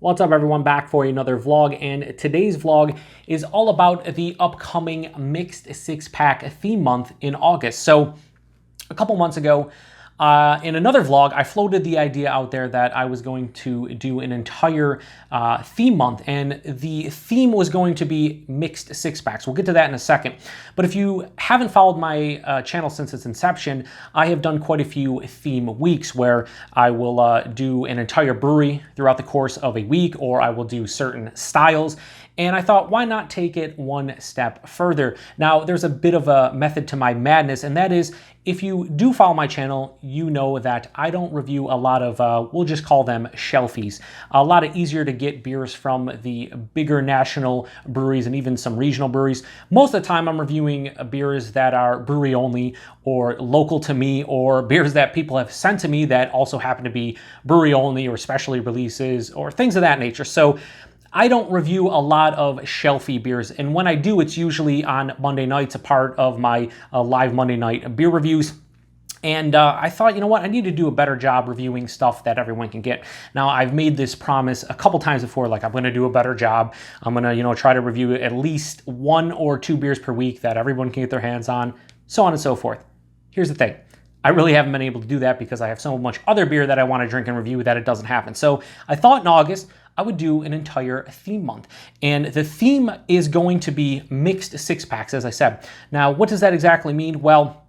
What's up everyone, back for another vlog, and today's vlog is all about the upcoming mixed six-pack theme month in August. So a couple months ago, in another vlog, I floated the idea out there that I was going to do an entire theme month, and the theme was going to be mixed six-packs. We'll get to that in a second. But if you haven't followed my channel since its inception, I have done quite a few theme weeks where I will do an entire brewery throughout the course of a week, or I will do certain styles. And I thought, why not take it one step further? Now, there's a bit of a method to my madness, and that is, if you do follow my channel, you know that I don't review a lot of, we'll just call them shelfies. A lot of easier to get beers from the bigger national breweries and even some regional breweries. Most of the time I'm reviewing beers that are brewery only or local to me, or beers that people have sent to me that also happen to be brewery only or specialty releases or things of that nature. So I don't review a lot of shelfy beers, and when I do, it's usually on Monday nights, a part of my live Monday night beer reviews. And I thought, you know what, I need to do a better job reviewing stuff that everyone can get. Now, I've made this promise a couple times before, like I'm gonna do a better job. I'm gonna, try to review at least 1 or 2 beers per week that everyone can get their hands on, so on and so forth. Here's the thing. I really haven't been able to do that because I have so much other beer that I want to drink and review that it doesn't happen. So I thought in August, I would do an entire theme month. And the theme is going to be mixed six-packs, as I said. Now, what does that exactly mean? Well,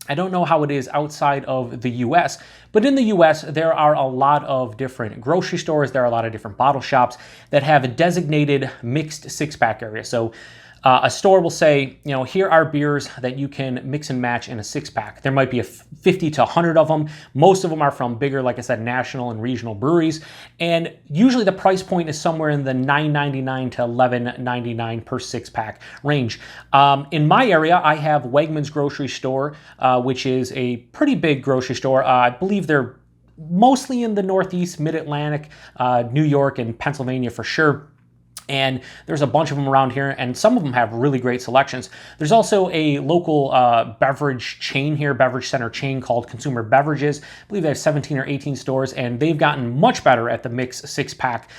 I don't know how it is outside of the US, but in the US, there are a lot of different grocery stores, there are a lot of different bottle shops that have a designated mixed six-pack area. So a store will say, here are beers that you can mix and match in a six-pack. There might be 50 to 100 of them. Most of them are from bigger, like I said, national and regional breweries. And usually the price point is somewhere in the $9.99 to $11.99 per six-pack range. In my area, I have Wegmans grocery store, which is a pretty big grocery store. I believe they're mostly in the Northeast, Mid-Atlantic, New York and Pennsylvania for sure. And there's a bunch of them around here, and some of them have really great selections. There's also a local beverage chain here, beverage center chain called Consumer Beverages. I believe they have 17 or 18 stores, and they've gotten much better at the mixed six-pack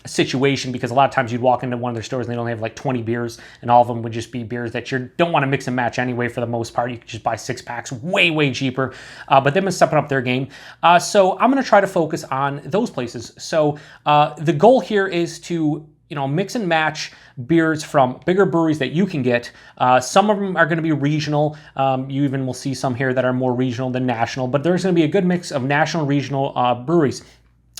situation, because a lot of times you'd walk into one of their stores and they only have like 20 beers, and all of them would just be beers that you don't want to mix and match anyway for the most part. You could just buy six-packs way, way cheaper. But they've been stepping up their game. So I'm going to try to focus on those places. So the goal here is to mix and match beers from bigger breweries that you can get. Some of them are going to be regional. You even will see some here that are more regional than national, but there's going to be a good mix of national and regional breweries.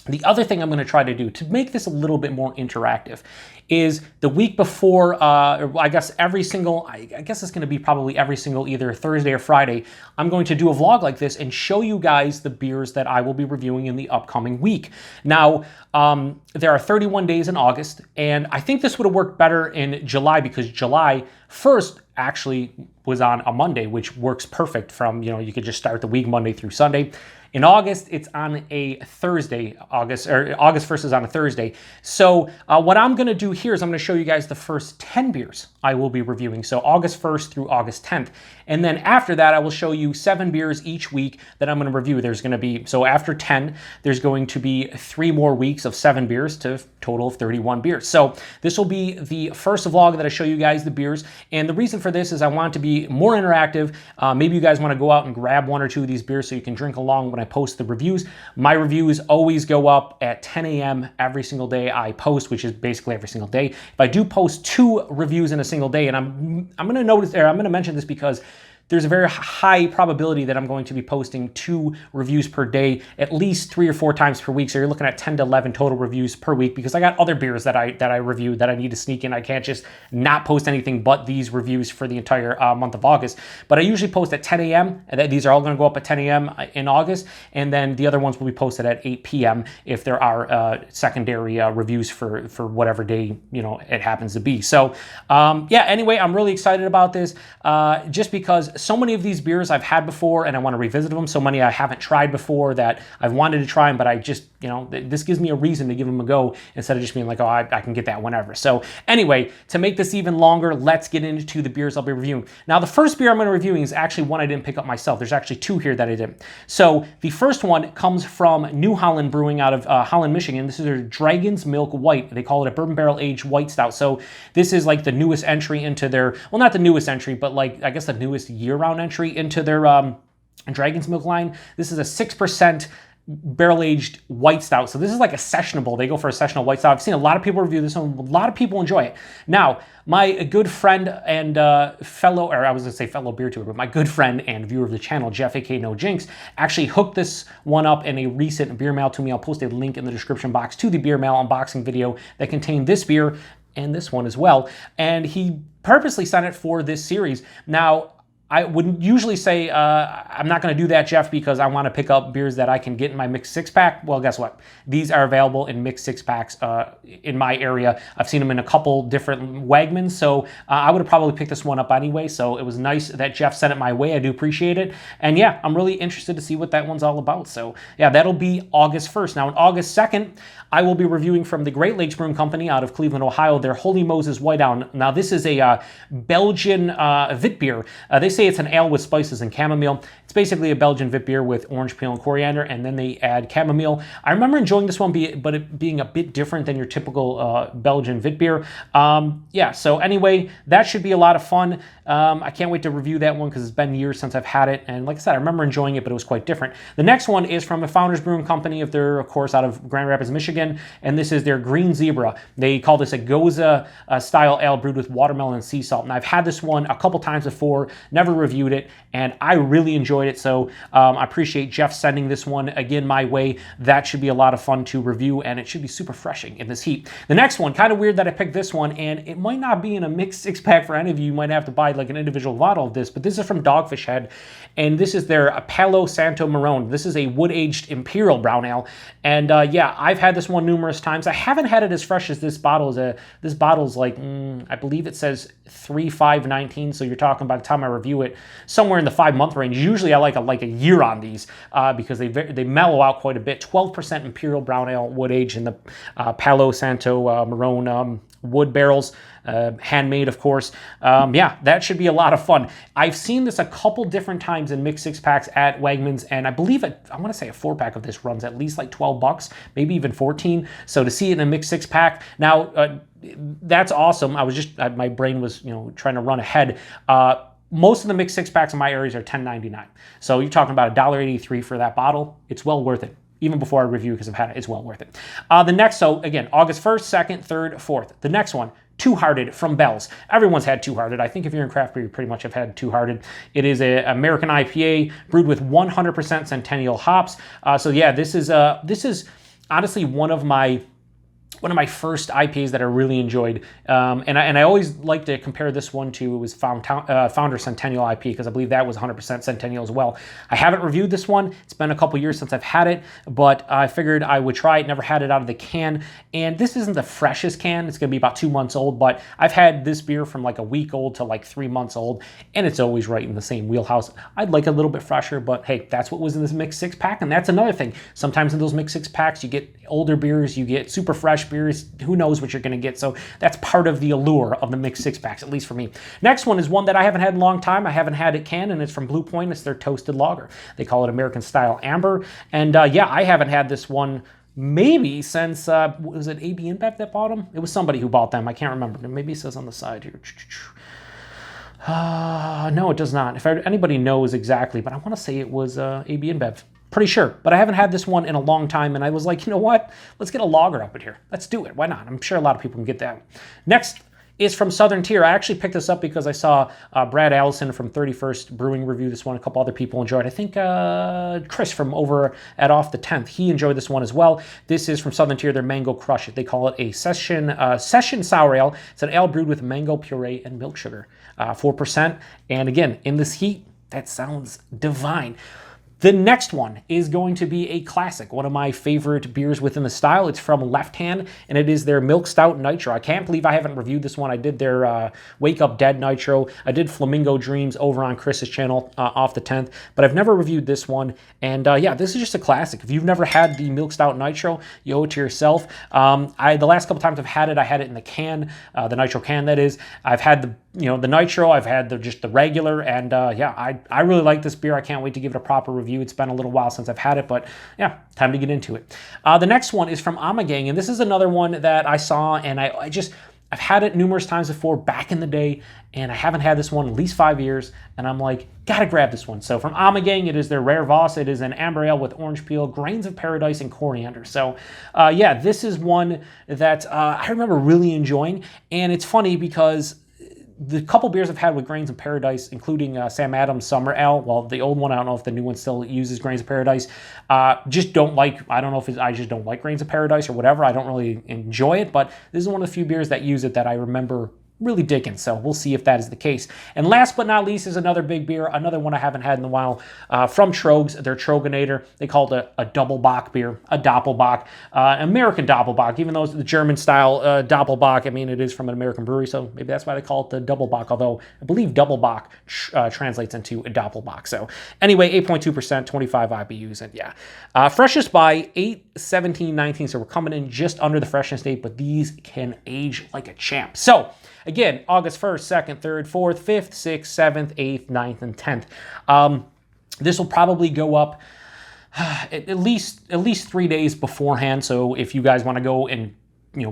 The other thing I'm going to try to do to make this a little bit more interactive is the week before, I guess it's going to be probably every single either Thursday or Friday, I'm going to do a vlog like this and show you guys the beers that I will be reviewing in the upcoming week. Now, there are 31 days in August, and I think this would have worked better in July, because July 1st actually was on a Monday, which works perfect from, you could just start the week Monday through Sunday. In August, it's on a Thursday. August 1st is on a Thursday. So what I'm going to do here is I'm going to show you guys the first 10 beers I will be reviewing. So August 1st through August 10th. And then after that, I will show you 7 beers each week that I'm going to review. There's going to be, so after 10, there's going to be 3 more weeks of 7 beers to a total of 31 beers. So this will be the first vlog that I show you guys the beers. And the reason for this is I want it to be more interactive. Maybe you guys want to go out and grab 1 or 2 of these beers so you can drink along when I post the reviews. My reviews always go up at 10 a.m. every single day I post, which is basically every single day. If I do post 2 reviews in a single day, and I'm going to notice there, I'm going to mention this because there's a very high probability that I'm going to be posting 2 reviews per day, at least 3 or 4 times per week. So you're looking at 10 to 11 total reviews per week, because I got other beers that I review that I need to sneak in. I can't just not post anything but these reviews for the entire month of August. But I usually post at 10 a.m. These are all going to go up at 10 a.m. in August, and then the other ones will be posted at 8 p.m. if there are secondary reviews for whatever day it happens to be. So yeah, anyway, I'm really excited about this just because so many of these beers I've had before and I want to revisit them. So many I haven't tried before that I've wanted to try them, but I just you know, this gives me a reason to give them a go instead of just being like, oh, I can get that whenever. So anyway, to make this even longer, let's get into the beers I'll be reviewing. Now, the first beer I'm going to be reviewing is actually one I didn't pick up myself. There's actually two here that I didn't. So the first one comes from New Holland Brewing out of Holland, Michigan. This is their Dragon's Milk White. They call it a bourbon barrel aged white stout. So this is like the newest entry into their, well, not the newest entry, but like, I guess the newest year-round entry into their Dragon's Milk line. This is a 6% barrel-aged white stout. So this is like a sessionable. They go for a sessionable white stout. I've seen a lot of people review this one. A lot of people enjoy it. Now, my good friend and fellow, or I was going to say fellow beer tour, but my good friend and viewer of the channel, Jeff, aka NoJinx, actually hooked this one up in a recent beer mail to me. I'll post a link in the description box to the beer mail unboxing video that contained this beer and this one as well. And he purposely sent it for this series. Now, I would usually say, I'm not going to do that, Jeff, because I want to pick up beers that I can get in my mixed six-pack. Well, guess what? These are available in mixed six-packs in my area. I've seen them in a couple different Wegmans, so I would have probably picked this one up anyway, so it was nice that Jeff sent it my way. I do appreciate it. And yeah, I'm really interested to see what that one's all about. So yeah, that'll be August 1st. Now, on August 2nd, I will be reviewing from the Great Lakes Brewing Company out of Cleveland, Ohio, their Holy Moses White Ale. Now, this is a Belgian Wit beer. They say it's an ale with spices and chamomile. It's basically a Belgian Wit beer with orange peel and coriander, and then they add chamomile. I remember enjoying this one, but it being a bit different than your typical Belgian Wit beer. Yeah, so anyway, that should be a lot of fun. I can't wait to review that one because it's been years since I've had it, and like I said, I remember enjoying it, but it was quite different. The next one is from a Founders Brewing Company of their, of course, out of Grand Rapids, Michigan, and this is their Green Zebra. They call this a Goza style ale brewed with watermelon and sea salt, and I've had this one a couple times before, never reviewed it, and I really enjoyed it, so I appreciate Jeff sending this one again my way. That should be a lot of fun to review, and it should be super refreshing in this heat. The next one, kind of weird that I picked this one, and it might not be in a mixed six-pack for any of you. You might have to buy like an individual bottle of this, but this is from Dogfish Head, and this is their Palo Santo Marron. This is a wood-aged Imperial Brown Ale, and yeah, I've had this one numerous times. I haven't had it as fresh as this bottle is. This bottle's like, I believe it says 3/5/19, so you're talking by the time I review it, somewhere in the 5-month range. Usually I like a year on these because they mellow out quite a bit. 12% Imperial Brown Ale, wood-aged in the Palo Santo Marron wood barrels, handmade, of course. Yeah, that should be a lot of fun. I've seen this a couple different times in mixed six-packs at Wegmans, and I believe I want to say a 4-pack of this runs at least like $12, maybe even 14. So to see it in a mixed six-pack, now that's awesome. I was just, my brain was, trying to run ahead. Most of the mixed six-packs in my areas are $10.99. So you're talking about $1.83 for that bottle. It's well worth it. Even before I review, because I've had it, it's well worth it. The next, so again, August 1st, 2nd, 3rd, 4th. The next one, Two Hearted from Bell's. Everyone's had Two Hearted. I think if you're in craft beer, you pretty much have had Two Hearted. It is an American IPA brewed with 100% Centennial hops. So yeah, this is honestly one of my first IPAs that I really enjoyed, and I always like to compare this one to, it was Founder Centennial IP, because I believe that was 100% Centennial as well. I haven't reviewed this one. It's been a couple years since I've had it, but I figured I would try it. Never had it out of the can, and this isn't the freshest can. It's going to be about 2 months old, but I've had this beer from like a week old to like 3 months old, and it's always right in the same wheelhouse. I'd like a little bit fresher, but hey, that's what was in this mixed six-pack, and that's another thing. Sometimes in those mixed six-packs, you get older beers, you get super fresh beers, who knows what you're going to get. So that's part of the allure of the mixed six-packs, at least for me. Next one is one that I haven't had in a long time. I haven't had it canned, and it's from Blue Point. It's their Toasted Lager. They call it American Style Amber. And yeah, I haven't had this one maybe since, was it AB InBev that bought them? It was somebody who bought them. I can't remember. Maybe it says on the side here. No, it does not. If anybody knows exactly, but I want to say it was AB InBev. Pretty sure, but I haven't had this one in a long time, and I was like, you know what? Let's get a lager up in here. Let's do it. Why not? I'm sure a lot of people can get that. Next is from Southern Tier. I actually picked this up because I saw Brad Allison from 31st Brewing review this one. A couple other people enjoyed. I think Chris from over at Off the 10th, he enjoyed this one as well. This is from Southern Tier, their Mango Crush It. They call it a session sour ale. It's an ale brewed with mango puree and milk sugar, 4%. And again, in this heat, that sounds divine. The next one is going to be a classic, one of my favorite beers within the style. It's from Left Hand, and it is their Milk Stout Nitro. I can't believe I haven't reviewed this one. I did their Wake Up Dead Nitro. I did Flamingo Dreams over on Chris's channel off the 10th, but I've never reviewed this one. And yeah, this is just a classic. If you've never had the Milk Stout Nitro, you owe it to yourself. The last couple times I've had it in the can, the Nitro can that is. I've had the Nitro, I've had just the regular, and yeah, I really like this beer. I can't wait to give it a proper review. It's been a little while since I've had it, but yeah, time to get into it. The next one is from Amagang, and this is another one that I saw, and I've had it numerous times before back in the day, and I haven't had this one in at least 5 years, and I'm like, gotta grab this one. So from Amagang, it is their Rare Voss. It is an amber ale with orange peel, grains of paradise, and coriander. So yeah, this is one that I remember really enjoying, and it's funny because the couple beers I've had with Grains of Paradise, including Sam Adams Summer Ale, well, the old one, I don't know if the new one still uses Grains of Paradise, just don't like, I don't know if I just don't like Grains of Paradise or whatever, I don't really enjoy it, but this is one of the few beers that use it that I remember really digging, so we'll see if that is the case. And last but not least is another big beer, another one I haven't had in a while, from Trogs, their Troganator. They call it a Doppelbock beer, a Doppelbock, American Doppelbock, even though it's the German style Doppelbock. I mean, it is from an American brewery, so maybe that's why they call it the Doppelbock, although I believe Doppelbock translates into a Doppelbock. So anyway, 8.2%, 25 IBUs, and yeah. Freshness by 8/17/19, so we're coming in just under the freshness date, but these can age like a champ. So again, August 1st, 2nd, 3rd, 4th, 5th, 6th, 7th, 8th, 9th, and 10th. This will probably go up at least 3 days beforehand. So if you guys want to go and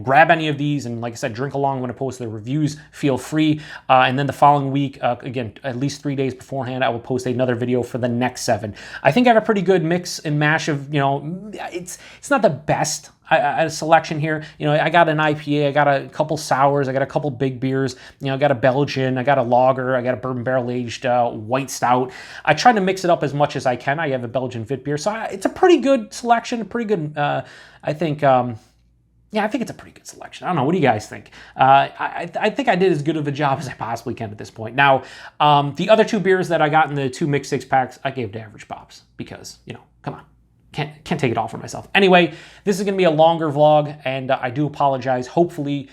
grab any of these and, like I said, drink along when I post the reviews, feel free. And then the following week, again, at least 3 days beforehand, I will post another video for the next 7. I think I have a pretty good mix and mash of, it's not the best selection here. I got an IPA, I got a couple sours, I got a couple big beers, I got a Belgian, I got a lager, I got a bourbon barrel aged white stout. I try to mix it up as much as I can. I have a Belgian Vit beer, so it's a pretty good selection, pretty good, I think, yeah, I think it's a pretty good selection. I don't know. What do you guys think? I think I did as good of a job as I possibly can at this point. Now, the other 2 beers that I got in the 2 mixed 6-packs, I gave to Average Pops because, come on. Can't take it all for myself. Anyway, this is going to be a longer vlog, and I do apologize. Hopefully,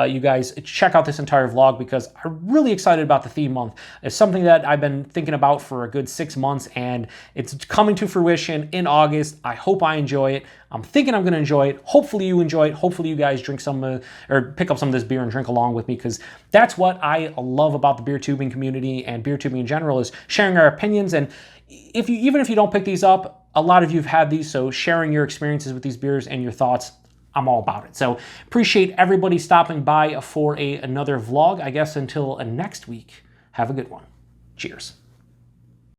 you guys check out this entire vlog because I'm really excited about the theme month. It's something that I've been thinking about for a good 6 months, and it's coming to fruition in August. I hope I enjoy it. I'm thinking I'm going to enjoy it. Hopefully you enjoy it. Hopefully you guys drink some or pick up some of this beer and drink along with me, because that's what I love about the beer tubing community and beer tubing in general, is sharing our opinions. And even if you don't pick these up, a lot of you have had these, so sharing your experiences with these beers and your thoughts, I'm all about it. So appreciate everybody stopping by for another vlog. I guess until next week, have a good one. Cheers.